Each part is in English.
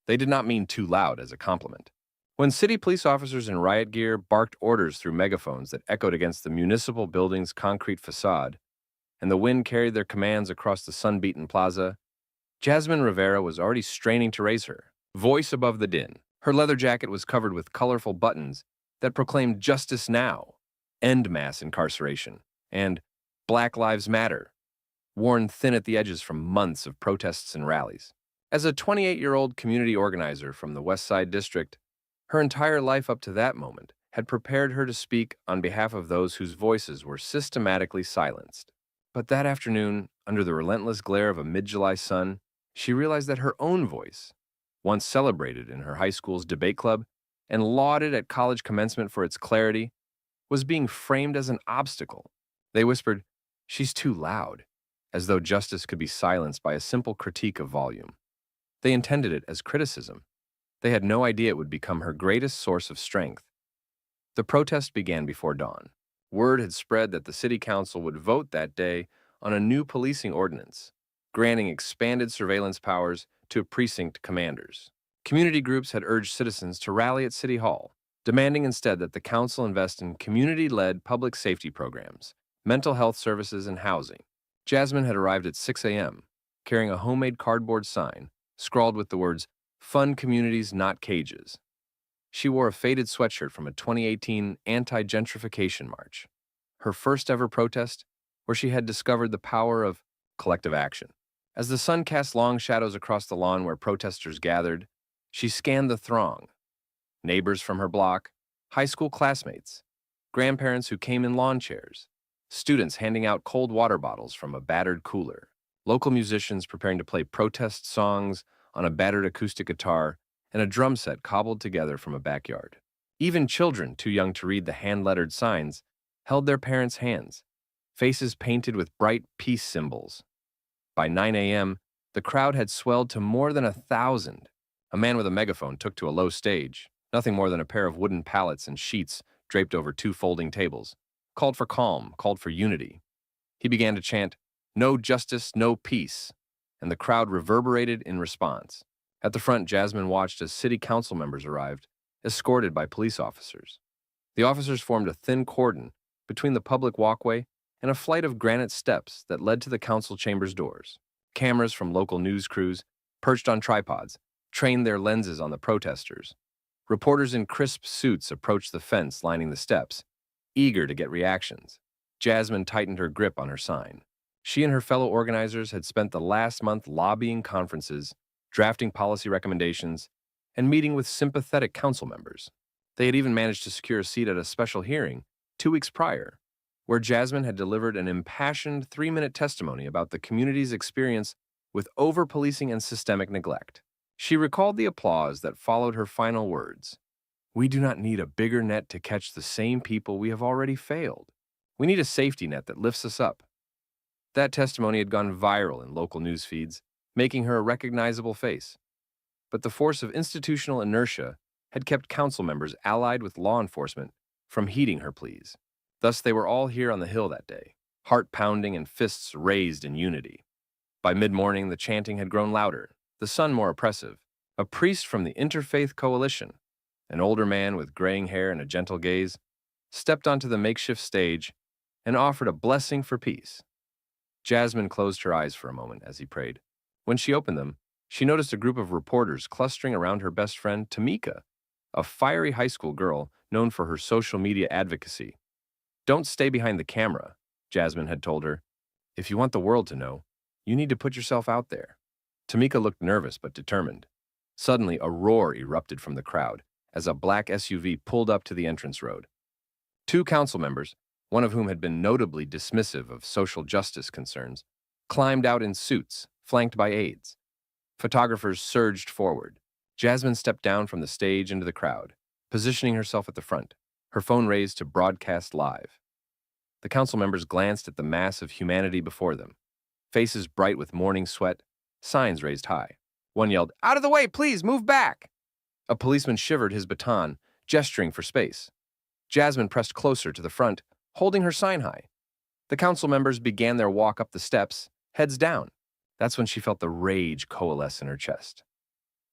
They did not mean too loud as a compliment. When city police officers in riot gear barked orders through megaphones that echoed against the municipal building's concrete facade, and the wind carried their commands across the sun-beaten plaza, Jasmine Rivera was already straining to raise her voice above the din. Her leather jacket was covered with colorful buttons that proclaimed "Justice Now," "End Mass Incarceration," and "Black Lives Matter," worn thin at the edges from months of protests and rallies. As a 28-year-old community organizer from the West Side District, her entire life up to that moment had prepared her to speak on behalf of those whose voices were systematically silenced. But that afternoon, under the relentless glare of a mid-July sun, she realized that her own voice, once celebrated in her high school's debate club and lauded at college commencement for its clarity, was being framed as an obstacle. They whispered, "She's too loud," as though justice could be silenced by a simple critique of volume. They intended it as criticism. They had no idea it would become her greatest source of strength. The protest began before dawn. Word had spread that the city council would vote that day on a new policing ordinance, granting expanded surveillance powers to precinct commanders. Community groups had urged citizens to rally at City Hall, demanding instead that the council invest in community-led public safety programs, mental health services, and housing. Jasmine had arrived at 6 a.m., carrying a homemade cardboard sign, scrawled with the words, "Fund communities, not cages." She wore a faded sweatshirt from a 2018 anti-gentrification march, her first ever protest, where she had discovered the power of collective action. As the sun cast long shadows across the lawn where protesters gathered, she scanned the throng. Neighbors from her block, high school classmates, grandparents who came in lawn chairs, students handing out cold water bottles from a battered cooler, local musicians preparing to play protest songs on a battered acoustic guitar, and a drum set cobbled together from a backyard. Even children, too young to read the hand-lettered signs, held their parents' hands, faces painted with bright peace symbols. By 9 a.m., the crowd had swelled to more than 1,000. A man with a megaphone took to a low stage, nothing more than a pair of wooden pallets and sheets draped over two folding tables, called for calm, called for unity. He began to chant, "No justice, no peace," and the crowd reverberated in response. At the front, Jasmine watched as city council members arrived, escorted by police officers. The officers formed a thin cordon between the public walkway and a flight of granite steps that led to the council chamber's doors. Cameras from local news crews, perched on tripods, trained their lenses on the protesters. Reporters in crisp suits approached the fence lining the steps, eager to get reactions. Jasmine tightened her grip on her sign. She and her fellow organizers had spent the last month lobbying conferences, drafting policy recommendations, and meeting with sympathetic council members. They had even managed to secure a seat at a special hearing 2 weeks prior, where Jasmine had delivered an impassioned 3-minute testimony about the community's experience with over-policing and systemic neglect. She recalled the applause that followed her final words. "We do not need a bigger net to catch the same people we have already failed. We need a safety net that lifts us up." That testimony had gone viral in local news feeds, making her a recognizable face. But the force of institutional inertia had kept council members allied with law enforcement from heeding her pleas. Thus, they were all here on the Hill that day, heart-pounding and fists raised in unity. By mid-morning, the chanting had grown louder, the sun more oppressive. A priest from the Interfaith Coalition, an older man with graying hair and a gentle gaze, stepped onto the makeshift stage and offered a blessing for peace. Jasmine closed her eyes for a moment as he prayed. When she opened them, she noticed a group of reporters clustering around her best friend, Tamika, a fiery high school girl known for her social media advocacy. "Don't stay behind the camera," Jasmine had told her. "If you want the world to know, you need to put yourself out there." Tamika looked nervous but determined. Suddenly, a roar erupted from the crowd as a black SUV pulled up to the entrance road. 2 council members, one of whom had been notably dismissive of social justice concerns, climbed out in suits, flanked by aides. Photographers surged forward. Jasmine stepped down from the stage into the crowd, positioning herself at the front, her phone raised to broadcast live. The council members glanced at the mass of humanity before them, faces bright with morning sweat, signs raised high. One yelled, "Out of the way, please, move back!" A policeman shivered his baton, gesturing for space. Jasmine pressed closer to the front, holding her sign high. The council members began their walk up the steps, heads down. That's when she felt the rage coalesce in her chest.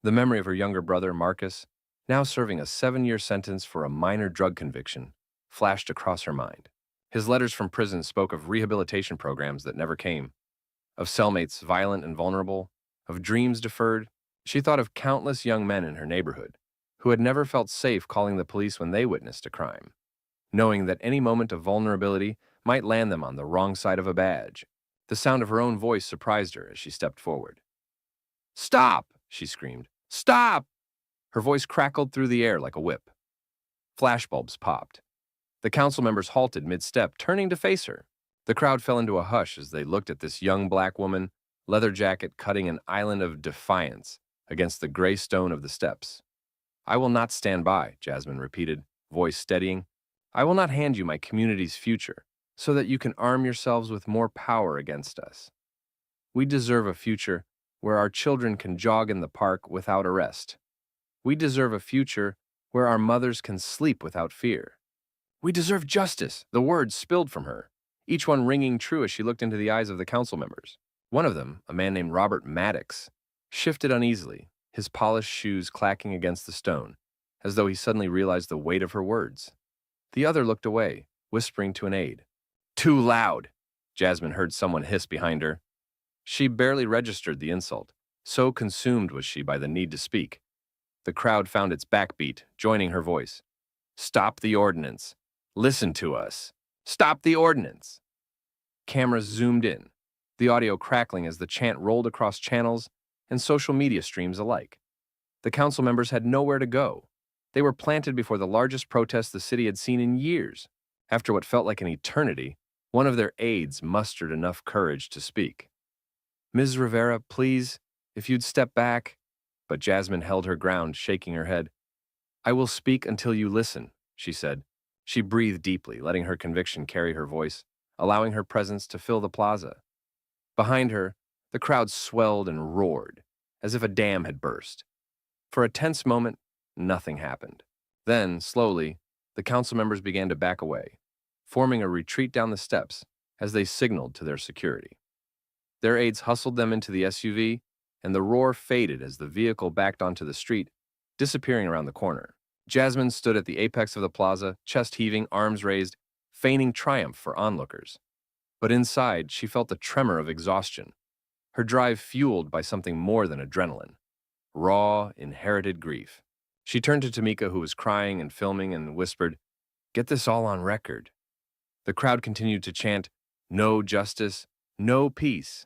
The memory of her younger brother, Marcus, now serving a 7-year sentence for a minor drug conviction, flashed across her mind. His letters from prison spoke of rehabilitation programs that never came, of cellmates violent and vulnerable, of dreams deferred. She thought of countless young men in her neighborhood who had never felt safe calling the police when they witnessed a crime, knowing that any moment of vulnerability might land them on the wrong side of a badge. The sound of her own voice surprised her as she stepped forward. "Stop!" she screamed. "Stop!" Her voice crackled through the air like a whip. Flashbulbs popped. The council members halted mid-step, turning to face her. The crowd fell into a hush as they looked at this young black woman, leather jacket cutting an island of defiance against the gray stone of the steps. "I will not stand by," Jasmine repeated, voice steadying. "I will not hand you my community's future so that you can arm yourselves with more power against us. We deserve a future where our children can jog in the park without arrest. We deserve a future where our mothers can sleep without fear. We deserve justice." The words spilled from her, each one ringing true as she looked into the eyes of the council members. One of them, a man named Robert Maddox, shifted uneasily, his polished shoes clacking against the stone, as though he suddenly realized the weight of her words. The other looked away, whispering to an aide. "Too loud!" Jasmine heard someone hiss behind her. She barely registered the insult, so consumed was she by the need to speak. The crowd found its backbeat, joining her voice. "Stop the ordinance! Listen to us! Stop the ordinance!" Cameras zoomed in, the audio crackling as the chant rolled across channels and social media streams alike. The council members had nowhere to go. They were planted before the largest protest the city had seen in years. After what felt like an eternity, one of their aides mustered enough courage to speak. "Ms. Rivera, please, if you'd step back." But Jasmine held her ground, shaking her head. "I will speak until you listen," she said. She breathed deeply, letting her conviction carry her voice, allowing her presence to fill the plaza. Behind her, the crowd swelled and roared, as if a dam had burst. For a tense moment, nothing happened. Then, slowly, the council members began to back away, forming a retreat down the steps as they signaled to their security. Their aides hustled them into the SUV, and the roar faded as the vehicle backed onto the street, disappearing around the corner. Jasmine stood at the apex of the plaza, chest heaving, arms raised, feigning triumph for onlookers. But inside, she felt the tremor of exhaustion, her drive fueled by something more than adrenaline. Raw, inherited grief. She turned to Tamika, who was crying and filming, and whispered, "Get this all on record." The crowd continued to chant, "No justice, no peace,"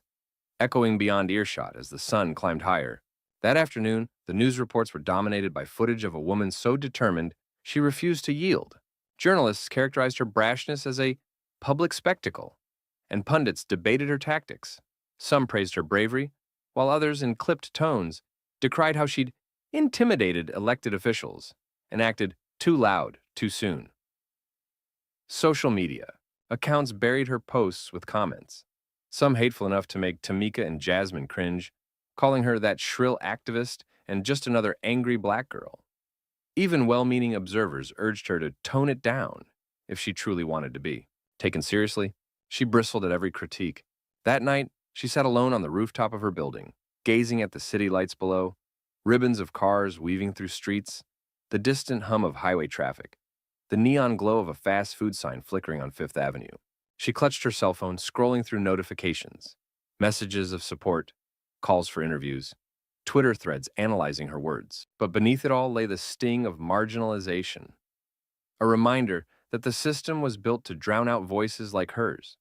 echoing beyond earshot as the sun climbed higher. That afternoon, the news reports were dominated by footage of a woman so determined she refused to yield. Journalists characterized her brashness as a public spectacle, and pundits debated her tactics. Some praised her bravery, while others, in clipped tones, decried how she'd intimidated elected officials and acted too loud too soon. Social media. Accounts buried her posts with comments, some hateful enough to make Tamika and Jasmine cringe, calling her that shrill activist and just another angry black girl. Even well-meaning observers urged her to tone it down if she truly wanted to be taken seriously. She bristled at every critique. That night, she sat alone on the rooftop of her building, gazing at the city lights below, ribbons of cars weaving through streets, the distant hum of highway traffic, the neon glow of a fast food sign flickering on Fifth Avenue. She clutched her cell phone, scrolling through notifications, messages of support, calls for interviews, Twitter threads analyzing her words. But beneath it all lay the sting of marginalization, a reminder that the system was built to drown out voices like hers.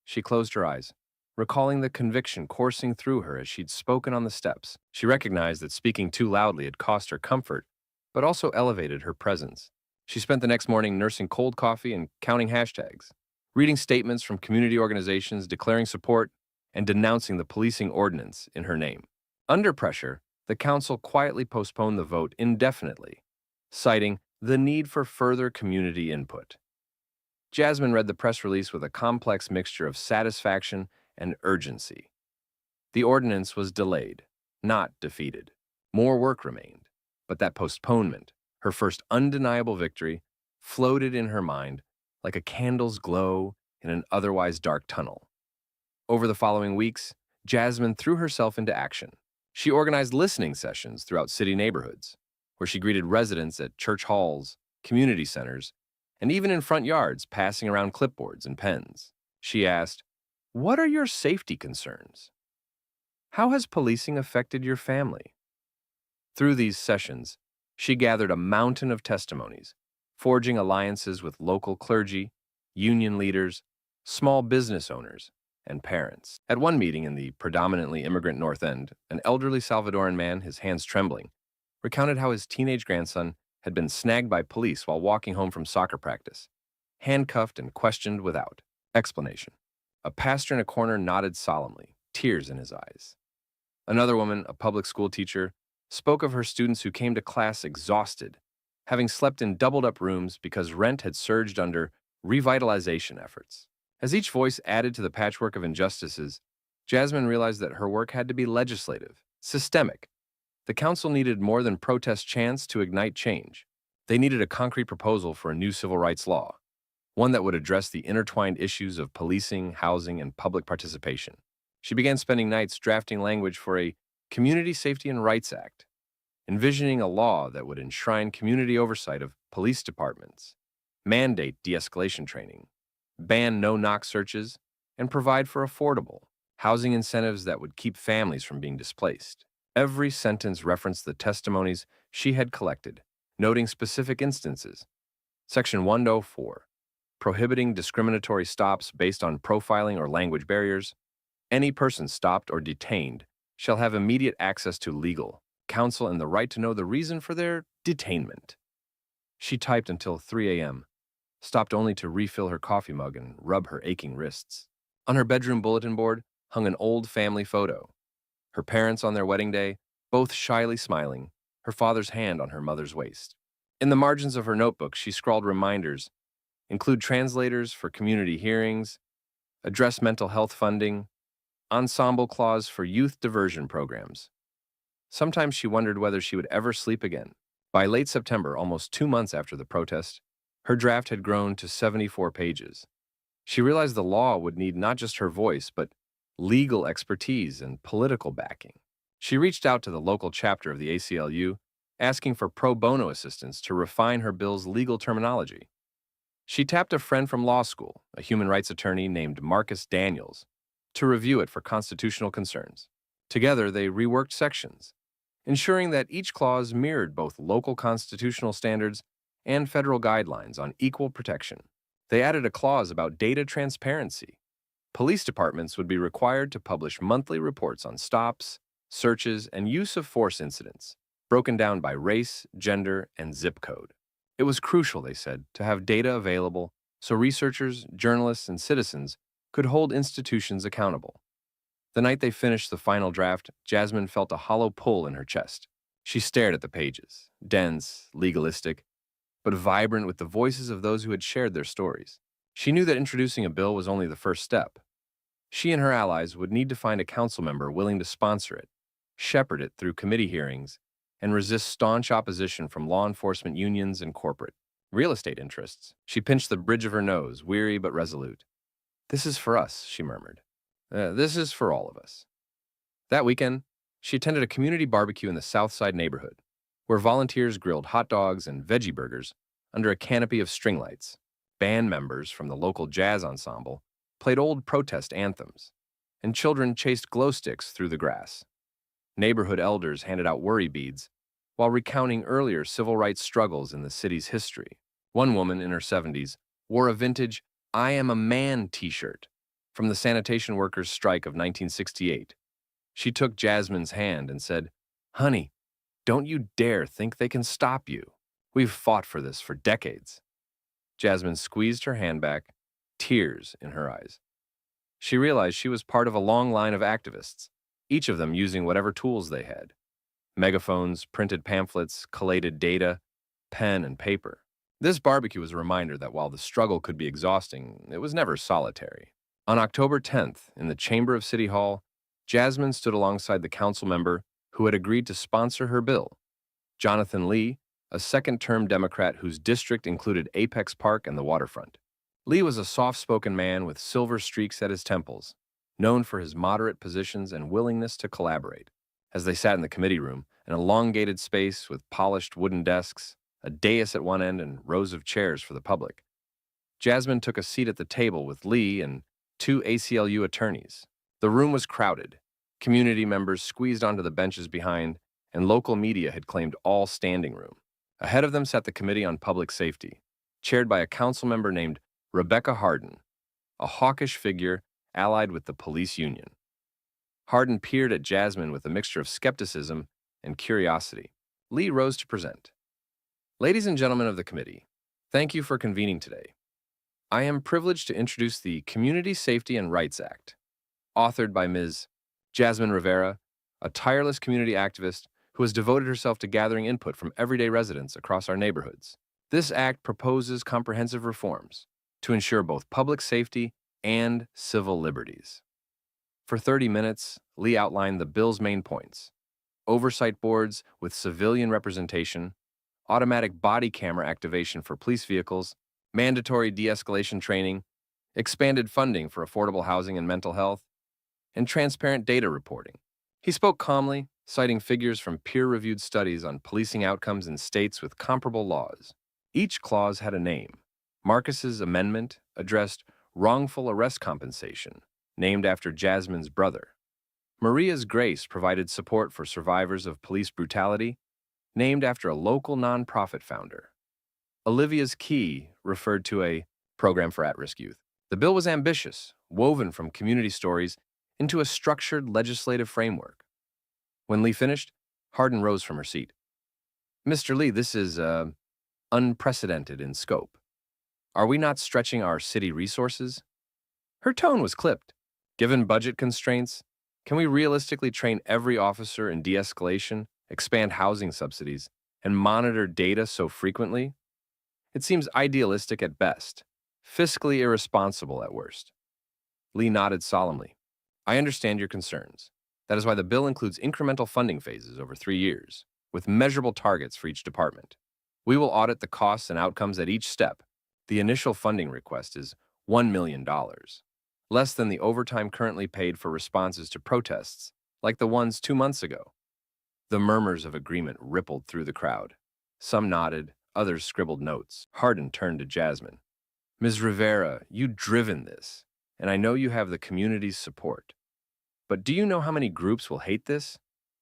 She closed her eyes, recalling the conviction coursing through her as she'd spoken on the steps. She recognized that speaking too loudly had cost her comfort, but also elevated her presence. She spent the next morning nursing cold coffee and counting hashtags, reading statements from community organizations declaring support and denouncing the policing ordinance in her name. Under pressure, the council quietly postponed the vote indefinitely, citing the need for further community input. Jasmine read the press release with a complex mixture of satisfaction and urgency. The ordinance was delayed, not defeated. More work remained, but that postponement, her first undeniable victory, floated in her mind like a candle's glow in an otherwise dark tunnel. Over the following weeks, Jasmine threw herself into action, She organized listening sessions throughout city neighborhoods, where she greeted residents at church halls, community centers, and even in front yards, passing around clipboards and pens. She asked, "What are your safety concerns? How has policing affected your family?" Through these sessions, she gathered a mountain of testimonies, forging alliances with local clergy, union leaders, small business owners, and parents. At one meeting in the predominantly immigrant North End, an elderly Salvadoran man, his hands trembling, recounted how his teenage grandson had been snagged by police while walking home from soccer practice, handcuffed and questioned without explanation. A pastor in a corner nodded solemnly, tears in his eyes. Another woman, a public school teacher, spoke of her students who came to class exhausted, having slept in doubled-up rooms because rent had surged under revitalization efforts. As each voice added to the patchwork of injustices, Jasmine realized that her work had to be legislative, systemic. The council needed more than protest chants to ignite change. They needed a concrete proposal for a new civil rights law, one that would address the intertwined issues of policing, housing, and public participation. She began spending nights drafting language for a Community Safety and Rights Act, envisioning a law that would enshrine community oversight of police departments, mandate de-escalation training, ban no-knock searches, and provide for affordable housing incentives that would keep families from being displaced. Every sentence referenced the testimonies she had collected, noting specific instances. Section 104, prohibiting discriminatory stops based on profiling or language barriers. Any person stopped or detained shall have immediate access to legal counsel and the right to know the reason for their detainment. She typed until 3 a.m., stopped only to refill her coffee mug and rub her aching wrists. On her bedroom bulletin board hung an old family photo. Her parents on their wedding day, both shyly smiling, her father's hand on her mother's waist. In the margins of her notebook, she scrawled reminders: include translators for community hearings, address mental health funding, ensemble clause for youth diversion programs. Sometimes she wondered whether she would ever sleep again. By late September, almost 2 months after the protest, her draft had grown to 74 pages. She realized the law would need not just her voice, but legal expertise and political backing. She reached out to the local chapter of the ACLU, asking for pro bono assistance to refine her bill's legal terminology. She tapped a friend from law school, a human rights attorney named Marcus Daniels, to review it for constitutional concerns. Together, they reworked sections, ensuring that each clause mirrored both local constitutional standards and federal guidelines on equal protection. They added a clause about data transparency. Police departments would be required to publish monthly reports on stops, searches, and use of force incidents, broken down by race, gender, and zip code. It was crucial, they said, to have data available so researchers, journalists, and citizens could hold institutions accountable. The night they finished the final draft, Jasmine felt a hollow pull in her chest. She stared at the pages, dense, legalistic, but vibrant with the voices of those who had shared their stories. She knew that introducing a bill was only the first step. She and her allies would need to find a council member willing to sponsor it, shepherd it through committee hearings, and resist staunch opposition from law enforcement unions and corporate real estate interests. She pinched the bridge of her nose, weary but resolute. "This is for us," she murmured. "This is for all of us." That weekend, she attended a community barbecue in the South Side neighborhood, where volunteers grilled hot dogs and veggie burgers under a canopy of string lights. Band members from the local jazz ensemble played old protest anthems, and children chased glow sticks through the grass. Neighborhood elders handed out worry beads while recounting earlier civil rights struggles in the city's history. One woman in her 70s wore a vintage "I Am a Man" t-shirt from the sanitation workers' strike of 1968. She took Jasmine's hand and said, "Honey, don't you dare think they can stop you. We've fought for this for decades." Jasmine squeezed her hand back, tears in her eyes. She realized she was part of a long line of activists, each of them using whatever tools they had: megaphones, printed pamphlets, collated data, pen, and paper. This barbecue was a reminder that while the struggle could be exhausting, it was never solitary. On October 10th, in the chamber of City Hall, Jasmine stood alongside the council member who had agreed to sponsor her bill, Jonathan Lee, a second-term Democrat whose district included Apex Park and the waterfront. Lee was a soft-spoken man with silver streaks at his temples, known for his moderate positions and willingness to collaborate. As they sat in the committee room, an elongated space with polished wooden desks, a dais at one end, and rows of chairs for the public, Jasmine took a seat at the table with Lee and two ACLU attorneys. The room was crowded. Community members squeezed onto the benches behind, and local media had claimed all standing room. Ahead of them sat the Committee on Public Safety, chaired by a council member named Rebecca Hardin, a hawkish figure allied with the police union. Hardin peered at Jasmine with a mixture of skepticism and curiosity. Lee rose to present. Ladies and gentlemen of the committee, thank you for convening today. I am privileged to introduce the Community Safety and Rights Act, authored by Ms. Jasmine Rivera, a tireless community activist who has devoted herself to gathering input from everyday residents across our neighborhoods. This act proposes comprehensive reforms to ensure both public safety and civil liberties. For 30 minutes, Lee outlined the bill's main points: oversight boards with civilian representation, automatic body camera activation for police vehicles, mandatory de-escalation training, expanded funding for affordable housing and mental health, and transparent data reporting. He spoke calmly, citing figures from peer-reviewed studies on policing outcomes in states with comparable laws. Each clause had a name. Marcus's amendment addressed wrongful arrest compensation, named after Jasmine's brother. Maria's Grace provided support for survivors of police brutality, named after a local nonprofit founder. Olivia's Key referred to a program for at-risk youth. The bill was ambitious, woven from community stories into a structured legislative framework. When Lee finished, Hardin rose from her seat. Mr. Lee, this is unprecedented in scope. Are we not stretching our city resources? Her tone was clipped. Given budget constraints, can we realistically train every officer in de-escalation, expand housing subsidies, and monitor data so frequently? It seems idealistic at best, fiscally irresponsible at worst. Lee nodded solemnly. I understand your concerns. That is why the bill includes incremental funding phases over 3 years, with measurable targets for each department. We will audit the costs and outcomes at each step. The initial funding request is $1 million, less than the overtime currently paid for responses to protests, like the ones 2 months ago. The murmurs of agreement rippled through the crowd. Some nodded, others scribbled notes. Hardin turned to Jasmine. Ms. Rivera, you've driven this, and I know you have the community's support. But do you know how many groups will hate this?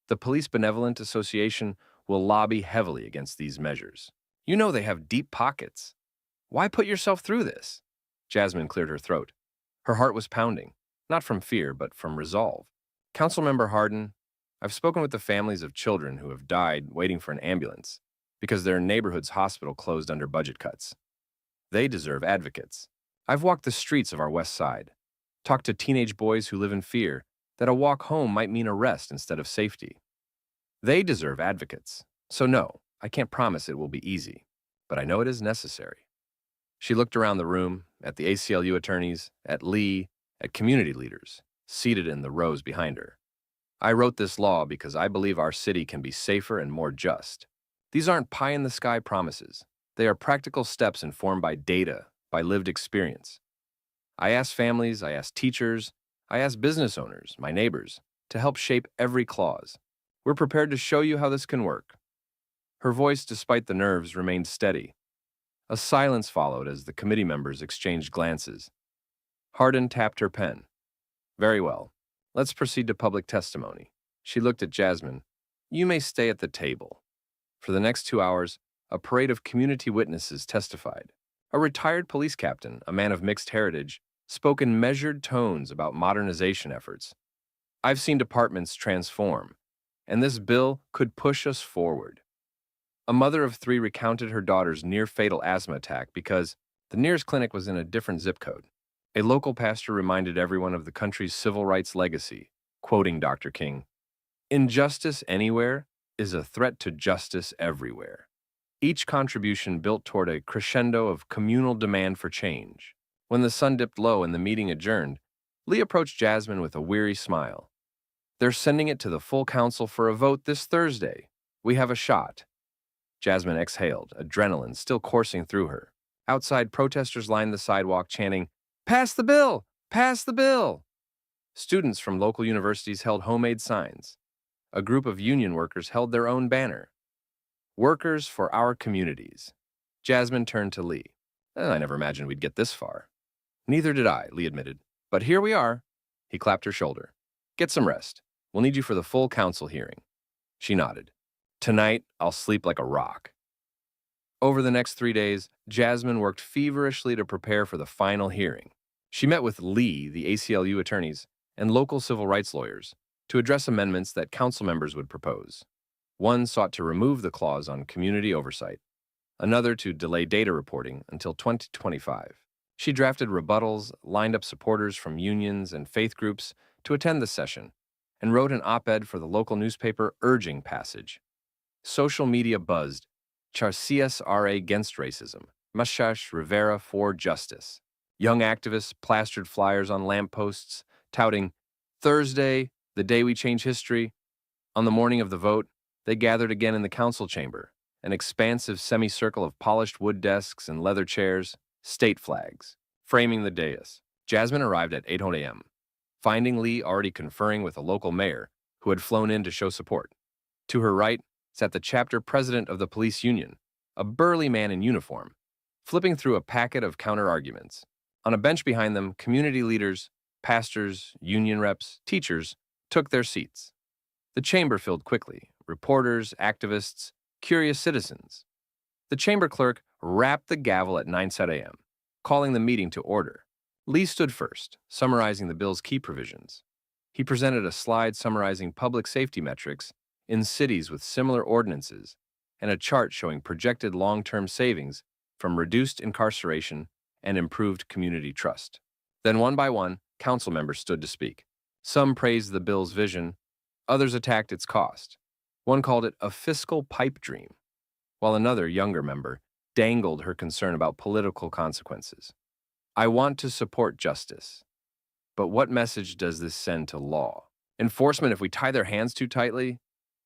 The Police Benevolent Association will lobby heavily against these measures. You know they have deep pockets. Why put yourself through this? Jasmine cleared her throat. Her heart was pounding, not from fear, but from resolve. Councilmember Hardin, I've spoken with the families of children who have died waiting for an ambulance because their neighborhood's hospital closed under budget cuts. They deserve advocates. I've walked the streets of our west side, talked to teenage boys who live in fear that a walk home might mean arrest instead of safety. They deserve advocates. So no, I can't promise it will be easy, but I know it is necessary. She looked around the room, at the ACLU attorneys, at Lee, at community leaders, seated in the rows behind her. I wrote this law because I believe our city can be safer and more just. These aren't pie-in-the-sky promises. They are practical steps informed by data, by lived experience. I asked families, I asked teachers, I asked business owners, my neighbors, to help shape every clause. We're prepared to show you how this can work. Her voice, despite the nerves, remained steady. A silence followed as the committee members exchanged glances. Hardin tapped her pen. Very well. Let's proceed to public testimony. She looked at Jasmine. You may stay at the table. For the next 2 hours, a parade of community witnesses testified. A retired police captain, a man of mixed heritage, spoke in measured tones about modernization efforts. I've seen departments transform, and this bill could push us forward. A mother of 3 recounted her daughter's near-fatal asthma attack because the nearest clinic was in a different zip code. A local pastor reminded everyone of the country's civil rights legacy, quoting Dr. King, "Injustice anywhere is a threat to justice everywhere." Each contribution built toward a crescendo of communal demand for change. When the sun dipped low and the meeting adjourned, Lee approached Jasmine with a weary smile. They're sending it to the full council for a vote this Thursday. We have a shot. Jasmine exhaled, adrenaline still coursing through her. Outside, protesters lined the sidewalk chanting, "Pass the bill! Pass the bill!" Students from local universities held homemade signs. a group of union workers held their own banner. Workers for our communities. Jasmine turned to Lee. I never imagined we'd get this far." "Neither did I," Lee admitted. "But here we are." He clapped her shoulder. "Get some rest. We'll need you for the full council hearing." She nodded. "Tonight, I'll sleep like a rock." Over the next 3 days, Jasmine worked feverishly to prepare for the final hearing. She met with Lee, the ACLU attorneys, and local civil rights lawyers to address amendments that council members would propose. One sought to remove the clause on community oversight, another to delay data reporting until 2025. She drafted rebuttals, lined up supporters from unions and faith groups to attend the session, and wrote an op-ed for the local newspaper urging passage. Social media buzzed, "CSRA against racism, Mustache Rivera for justice." Young activists plastered flyers on lampposts, touting, "Thursday, the day we change history." On the morning of the vote, they gathered again in the council chamber, an expansive semicircle of polished wood desks and leather chairs, state flags, framing the dais. Jasmine arrived at 8 a.m., finding Lee already conferring with a local mayor who had flown in to show support. To her right sat the chapter president of the police union, a burly man in uniform, flipping through a packet of counter-arguments. On a bench behind them, community leaders, pastors, union reps, teachers took their seats. The chamber filled quickly, reporters, activists, curious citizens. The chamber clerk rapped the gavel at 9 a.m., calling the meeting to order. Lee stood first, summarizing the bill's key provisions. He presented a slide summarizing public safety metrics in cities with similar ordinances and a chart showing projected long-term savings from reduced incarceration and improved community trust. Then one by one, council members stood to speak. Some praised the bill's vision, others attacked its cost. One called it a fiscal pipe dream, while another, younger member, dangled her concern about political consequences. "I want to support justice, but what message does this send to law? Enforcement if we tie their hands too tightly?"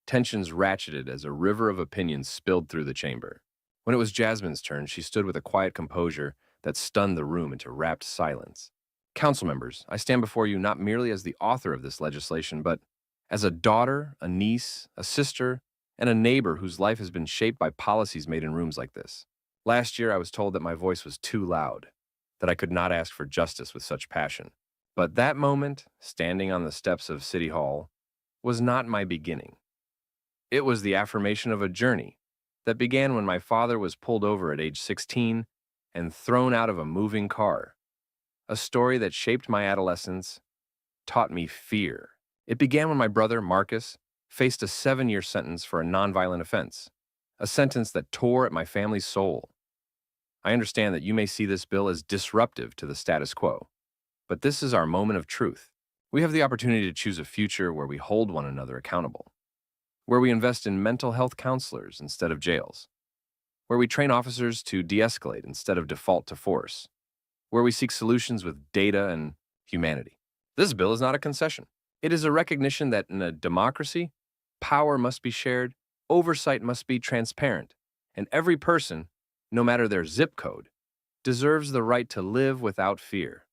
Tensions ratcheted as a river of opinions spilled through the chamber. When it was Jasmine's turn, she stood with a quiet composure that stunned the room into rapt silence. "Council members, I stand before you not merely as the author of this legislation, but as a daughter, a niece, a sister, and a neighbor whose life has been shaped by policies made in rooms like this. Last year, I was told that my voice was too loud, that I could not ask for justice with such passion. But that moment, standing on the steps of City Hall, was not my beginning. It was the affirmation of a journey that began when my father was pulled over at age 16 and thrown out of a moving car. A story that shaped my adolescence, taught me fear. It began when my brother, Marcus, faced a 7-year sentence for a nonviolent offense, a sentence that tore at my family's soul. I understand that you may see this bill as disruptive to the status quo, but this is our moment of truth. We have the opportunity to choose a future where we hold one another accountable, where we invest in mental health counselors instead of jails, where we train officers to de-escalate instead of default to force, where we seek solutions with data and humanity. This bill is not a concession. It is a recognition that in a democracy, power must be shared, oversight must be transparent, and every person, no matter their zip code, deserves the right to live without fear.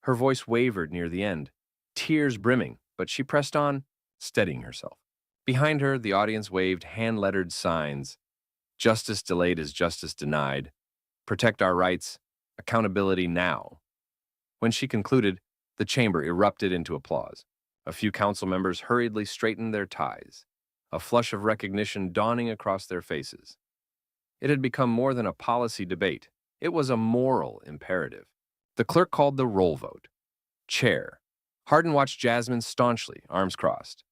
Her voice wavered near the end, tears brimming, but she pressed on, steadying herself. Behind her, the audience waved hand-lettered signs. Justice delayed is justice denied. Protect our rights. Accountability now. When she concluded, the chamber erupted into applause. A few council members hurriedly straightened their ties, a flush of recognition dawning across their faces. It had become more than a policy debate. It was a moral imperative. The clerk called the roll vote. Chair. Hardin watched Jasmine staunchly, arms crossed.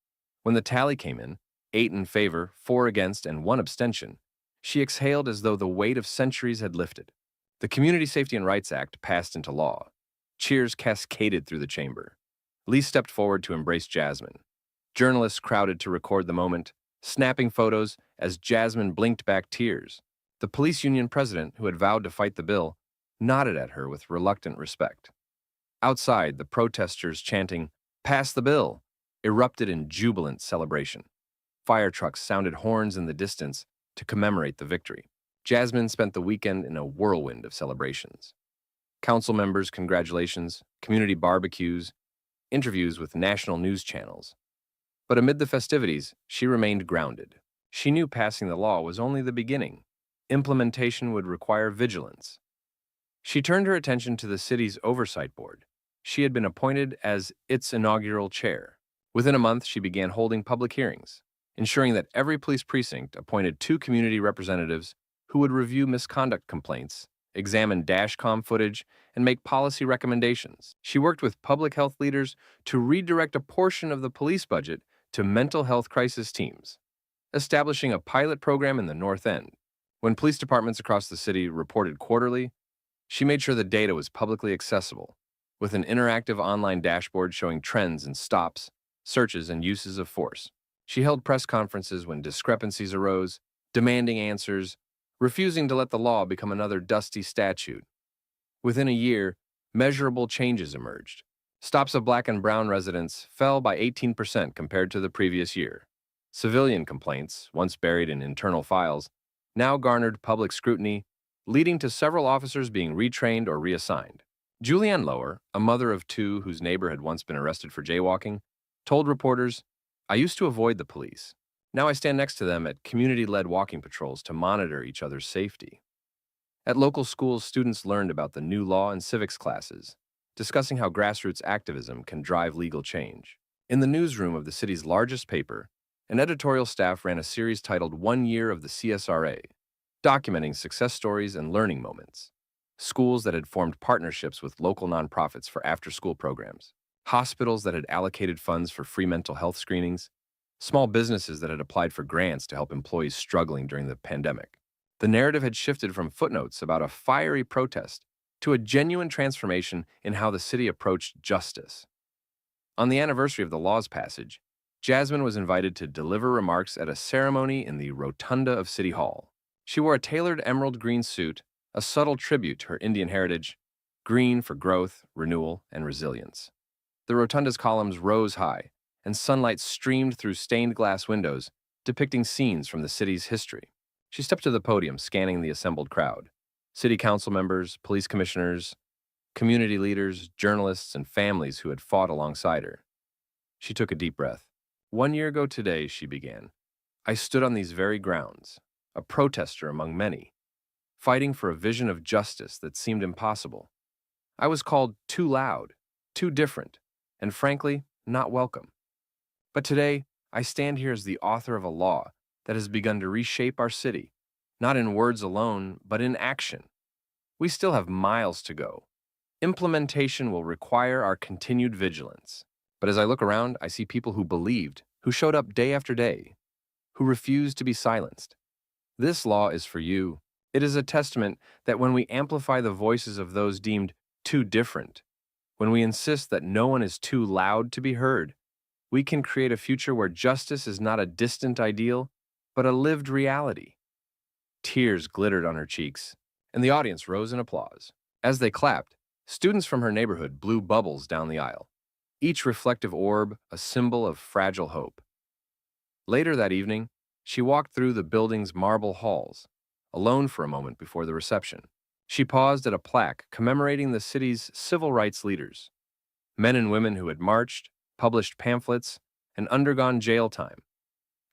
When the tally came in, 8 in favor, 4 against, and 1 abstention, she exhaled as though the weight of centuries had lifted. The Community Safety and Rights Act passed into law. Cheers cascaded through the chamber. Lee stepped forward to embrace Jasmine. Journalists crowded to record the moment, snapping photos as Jasmine blinked back tears. The police union president, who had vowed to fight the bill, nodded at her with reluctant respect. Outside, the protesters chanting, "Pass the bill," erupted in jubilant celebration. Fire trucks sounded horns in the distance to commemorate the victory. Jasmine spent the weekend in a whirlwind of celebrations. Council members' congratulations, community barbecues, interviews with national news channels. But amid the festivities, she remained grounded. She knew passing the law was only the beginning. Implementation would require vigilance. She turned her attention to the city's oversight board. She had been appointed as its inaugural chair. Within a month, she began holding public hearings, ensuring that every police precinct appointed 2 community representatives who would review misconduct complaints, examine dashcam footage, and make policy recommendations. She worked with public health leaders to redirect a portion of the police budget to mental health crisis teams, establishing a pilot program in the North End. When police departments across the city reported quarterly, she made sure the data was publicly accessible, with an interactive online dashboard showing trends in stops, searches, and uses of force. She held press conferences when discrepancies arose, demanding answers, refusing to let the law become another dusty statute. Within a year, measurable changes emerged. Stops of Black and brown residents fell by 18% compared to the previous year. Civilian complaints, once buried in internal files, now garnered public scrutiny, leading to several officers being retrained or reassigned. Julianne Lower, a mother of 2 whose neighbor had once been arrested for jaywalking, told reporters, "I used to avoid the police. Now I stand next to them at community-led walking patrols to monitor each other's safety." At local schools, students learned about the new law and civics classes, discussing how grassroots activism can drive legal change. In the newsroom of the city's largest paper, an editorial staff ran a series titled 1 Year of the CSRA, documenting success stories and learning moments. Schools that had formed partnerships with local nonprofits for after-school programs, hospitals that had allocated funds for free mental health screenings, small businesses that had applied for grants to help employees struggling during the pandemic. The narrative had shifted from footnotes about a fiery protest to a genuine transformation in how the city approached justice. On the anniversary of the law's passage, Jasmine was invited to deliver remarks at a ceremony in the rotunda of City Hall. She wore a tailored emerald green suit, a subtle tribute to her Indian heritage, green for growth, renewal, and resilience. The rotunda's columns rose high, and sunlight streamed through stained glass windows, depicting scenes from the city's history. She stepped to the podium, scanning the assembled crowd. City council members, police commissioners, community leaders, journalists, and families who had fought alongside her. She took a deep breath. 1 year ago today, she began, I stood on these very grounds, a protester among many, fighting for a vision of justice that seemed impossible. I was called too loud, too different, and frankly, not welcome. But today, I stand here as the author of a law that has begun to reshape our city, not in words alone, but in action. We still have miles to go. Implementation will require our continued vigilance. But as I look around, I see people who believed, who showed up day after day, who refused to be silenced. This law is for you. It is a testament that when we amplify the voices of those deemed too different, when we insist that no one is too loud to be heard, we can create a future where justice is not a distant ideal, but a lived reality. Tears glittered on her cheeks, and the audience rose in applause. As they clapped, students from her neighborhood blew bubbles down the aisle, each reflective orb a symbol of fragile hope. Later that evening, she walked through the building's marble halls, alone for a moment before the reception. She paused at a plaque commemorating the city's civil rights leaders, men and women who had marched, published pamphlets, and undergone jail time.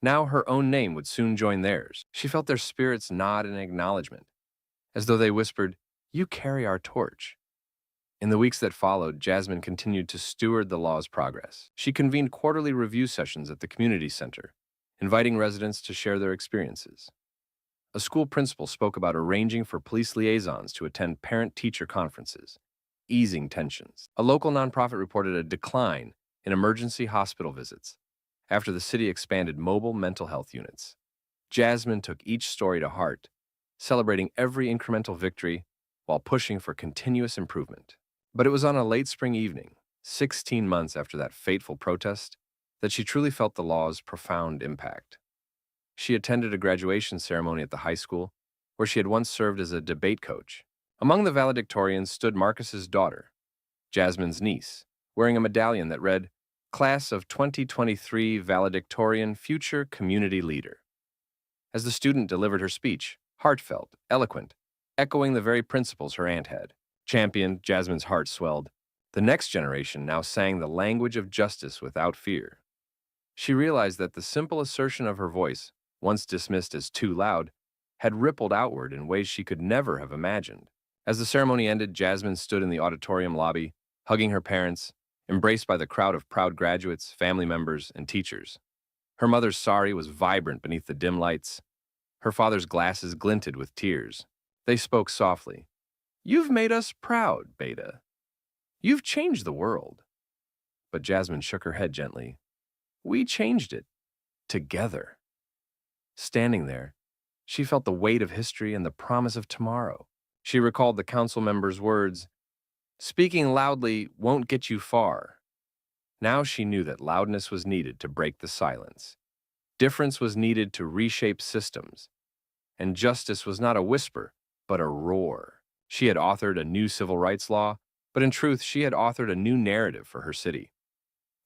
Now her own name would soon join theirs. She felt their spirits nod in acknowledgement, as though they whispered, "You carry our torch." In the weeks that followed, Jasmine continued to steward the law's progress. She convened quarterly review sessions at the community center, inviting residents to share their experiences. A school principal spoke about arranging for police liaisons to attend parent-teacher conferences, easing tensions. A local nonprofit reported a decline in emergency hospital visits after the city expanded mobile mental health units. Jasmine took each story to heart, celebrating every incremental victory while pushing for continuous improvement. But it was on a late spring evening, 16 months after that fateful protest, that she truly felt the law's profound impact. She attended a graduation ceremony at the high school, where she had once served as a debate coach. Among the valedictorians stood Marcus's daughter, Jasmine's niece, wearing a medallion that read, Class of 2023 Valedictorian Future Community Leader. As the student delivered her speech, heartfelt, eloquent, echoing the very principles her aunt had championed, Jasmine's heart swelled. The next generation now sang the language of justice without fear. She realized that the simple assertion of her voice, once dismissed as too loud, had rippled outward in ways she could never have imagined. As the ceremony ended, Jasmine stood in the auditorium lobby, hugging her parents, embraced by the crowd of proud graduates, family members, and teachers. Her mother's sari was vibrant beneath the dim lights. Her father's glasses glinted with tears. They spoke softly. "You've made us proud, Beta. You've changed the world." But Jasmine shook her head gently. "We changed it. Together." Standing there, she felt the weight of history and the promise of tomorrow. She recalled the council member's words, "Speaking loudly won't get you far." Now she knew that loudness was needed to break the silence. Difference was needed to reshape systems. And justice was not a whisper, but a roar. She had authored a new civil rights law, but in truth, she had authored a new narrative for her city.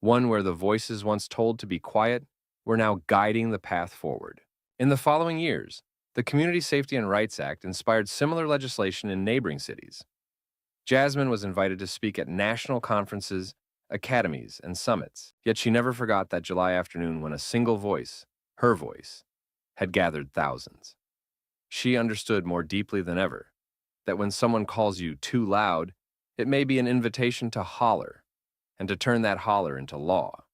One where the voices once told to be quiet were now guiding the path forward. In the following years, the Community Safety and Rights Act inspired similar legislation in neighboring cities. Jasmine was invited to speak at national conferences, academies, and summits, yet she never forgot that July afternoon when a single voice, her voice, had gathered thousands. She understood more deeply than ever that when someone calls you too loud, it may be an invitation to holler, and to turn that holler into law.